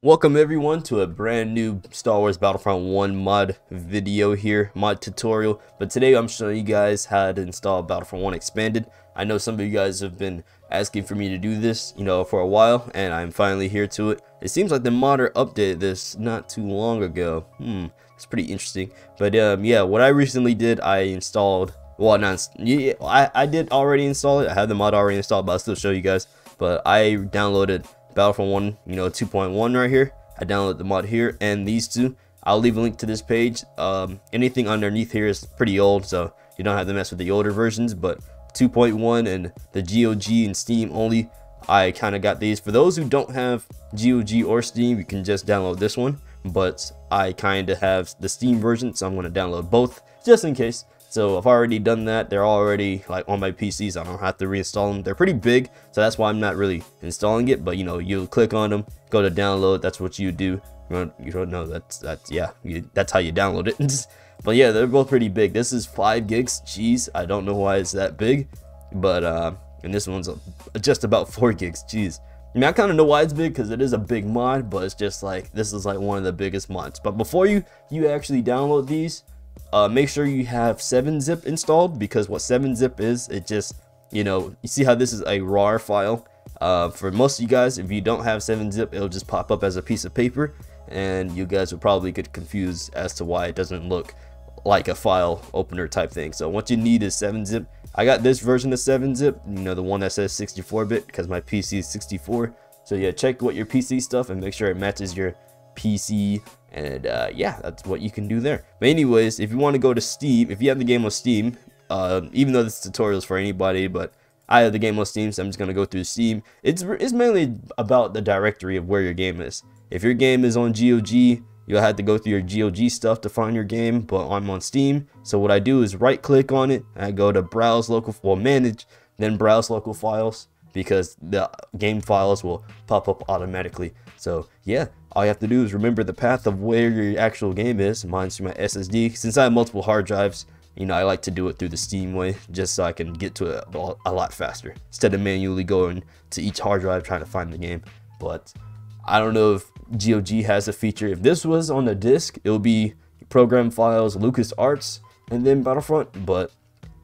Welcome everyone to a brand new Star Wars Battlefront 1 mod video here, mod tutorial. But today I'm showing you guys how to install Battlefront 1 Expanded. I know some of you guys have been asking for me to do this, for a while, and I'm finally here to it. It seems like the modder updated this not too long ago. It's pretty interesting. But yeah, what I recently did, I installed, well, not, yeah, I did already install it. I have the mod already installed, but I'll still show you guys. But I downloaded Battlefront 1, 2.1 right here. I downloaded the mod here, and these two, I'll leave a link to this page. Anything underneath here is pretty old, so you don't have to mess with the older versions, but 2.1 and the GOG and Steam only, I kind of got these. For those who don't have GOG or Steam, you can just download this one, but I kind of have the Steam version, so I'm going to download both just in case. So I've already done that. They're already like on my PCs. I don't have to reinstall them. They're pretty big, so that's why I'm not really installing it. But you click on them, go to download. That's what you do. You don't know that's yeah. That's how you download it. But yeah, they're both pretty big. This is 5 gigs. Jeez, I don't know why it's that big, but and this one's just about 4 gigs. Jeez. I mean, I kind of know why it's big because it is a big mod, but it's just like this is like one of the biggest mods. But before you actually download these, make sure you have 7-zip installed, because what 7-zip is, it just, you see how this is a RAR file. For most of you guys, if you don't have 7-zip, it'll just pop up as a piece of paper, and you guys will probably get confused as to why it doesn't look like a file opener type thing. So what you need is 7-zip. I got this version of 7-zip, the one that says 64-bit, because my PC is 64. So yeah, check what your PC stuff and make sure it matches your PC, and yeah, that's what you can do there. But anyways, if you want to go to Steam, if you have the game on Steam, even though this tutorial is for anybody, but I have the game on Steam, so I'm just gonna go through Steam. It's mainly about the directory of where your game is. If your game is on GOG, you'll have to go through your GOG stuff to find your game, but I'm on Steam, so what I do is right click on it, and I go to browse local, well, manage, then browse local files, because the game files will pop up automatically. So yeah, all you have to do is remember the path of where your actual game is. Mine's through my SSD. Since I have multiple hard drives, I like to do it through the Steam way, just so I can get to it a lot faster, instead of manually going to each hard drive trying to find the game. But I don't know if GOG has a feature. If this was on the disc, it would be program files, LucasArts, and then Battlefront, but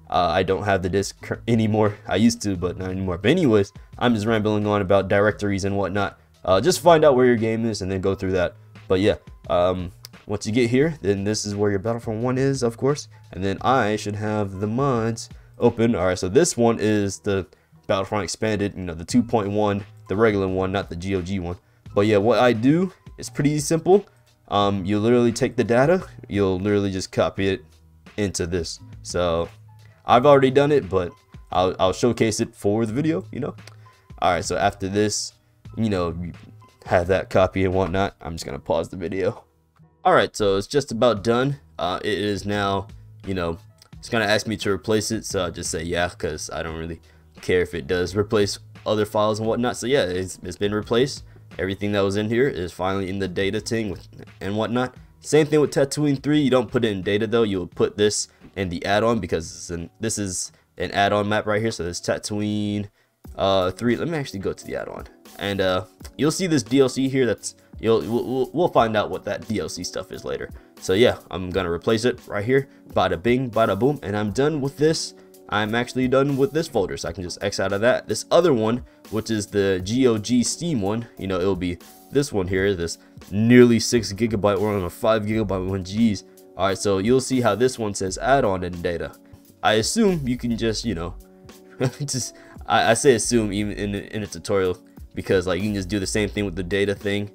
I don't have the disc anymore. I used to, but not anymore. But anyways, I'm just rambling on about directories and whatnot. Just find out where your game is and then go through that. But yeah, once you get here, then this is where your Battlefront 1 is, of course. And then I should have the mods open. Alright, so this one is the Battlefront Expanded, the 2.1, the regular one, not the GOG one. But yeah, what I do is pretty simple. You literally take the data, you'll literally just copy it into this. So I've already done it, but I'll showcase it for the video, Alright, so after this, you have that copy and whatnot. I'm just gonna pause the video. Alright, so it's just about done. It is now, it's gonna ask me to replace it, so I'll just say yeah, because I don't really care if it does replace other files and whatnot. So yeah, it's been replaced. Everything that was in here is finally in the data thing and whatnot. Same thing with Tatooine 3. You don't put it in data though. You'll put this in the add-on, because this is an add-on map right here. So there's Tatooine 3. Let me actually go to the add-on, and you'll see this DLC here. That's we'll find out what that DLC stuff is later. So yeah, I'm gonna replace it right here. Bada bing, bada boom, and I'm done with this. I'm actually done with this folder, so I can just X out of that. This other one, which is the GOG Steam one, it'll be this one here, this nearly 6 GB one or 5 GB one. Geez. All right, so you'll see how this one says add-on in data. I assume you can just, just I say assume even in a tutorial, because like you can just do the same thing with the data thing,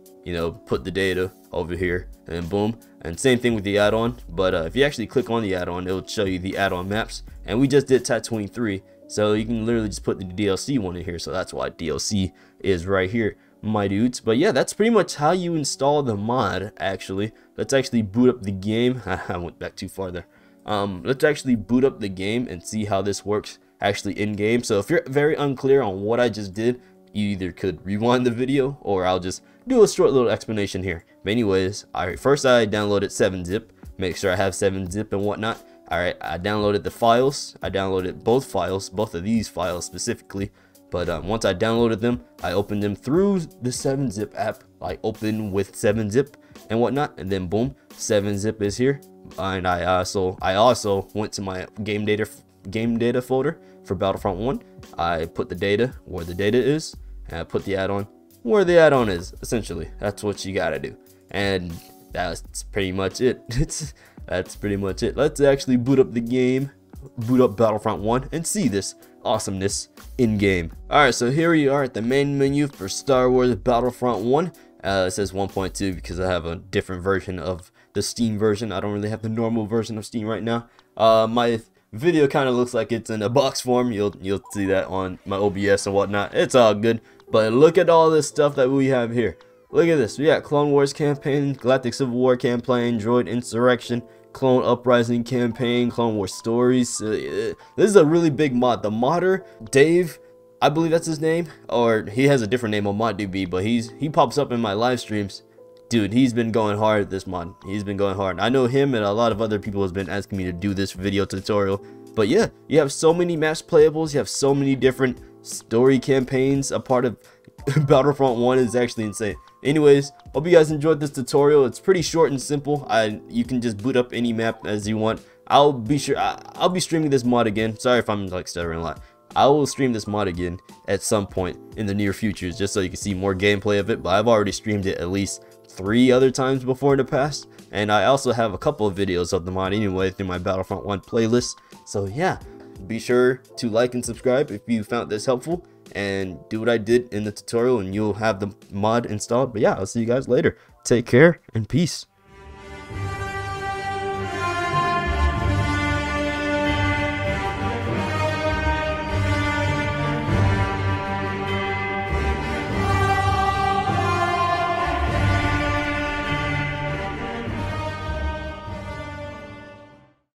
put the data over here and boom, and same thing with the add-on. But if you actually click on the add-on, it'll show you the add-on maps, and we just did Tatooine 3, so you can literally just put the DLC one in here. So that's why DLC is right here, my dudes. But yeah, that's pretty much how you install the mod. Actually, let's actually boot up the game. I went back too far there. Let's actually boot up the game and see how this works actually in game. So if you're very unclear on what I just did, you either could rewind the video, or I'll just do a short little explanation here. But anyways, alright, first I downloaded 7-zip, make sure I have 7-zip and whatnot. Alright, I downloaded the files. I downloaded both files, both of these files specifically. But once I downloaded them, I opened them through the 7-zip app, like open with 7-zip and whatnot, and then boom, 7-zip is here. And I also went to my game data folder for Battlefront 1. I put the data where the data is, and I put the add-on where the add-on is. Essentially, that's what you gotta do, and that's pretty much it. That's pretty much it. Let's actually boot up the game, boot up Battlefront 1, and see this awesomeness in game. Alright, so here we are at the main menu for Star Wars Battlefront 1. It says 1.2 because I have a different version of the Steam version. I don't really have the normal version of Steam right now. My video kind of looks like it's in a box form. You'll see that on my OBS and whatnot. It's all good, but look at all this stuff that we have here. Look at this. We got Clone Wars campaign, Galactic Civil War campaign, Droid Insurrection, Clone Uprising campaign, Clone Wars stories. This is a really big mod. The modder, Dave, I believe that's his name, or he has a different name on ModDB, but he pops up in my live streams. Dude, he's been going hard at this mod. He's been going hard. I know him and a lot of other people has been asking me to do this video tutorial. But yeah, you have so many maps playables. You have so many different story campaigns. A part of Battlefront 1 is actually insane. Anyways, hope you guys enjoyed this tutorial. It's pretty short and simple. You can just boot up any map as you want. I'll be streaming this mod again. Sorry if I'm like stuttering a lot. I will stream this mod again at some point in the near future, just so you can see more gameplay of it. But I've already streamed it at least 3 other times before in the past, and I also have a couple of videos of the mod anyway through my Battlefront 1 playlist. So yeah, be sure to like and subscribe if you found this helpful, and do what I did in the tutorial and you'll have the mod installed. But yeah, I'll see you guys later. Take care and peace.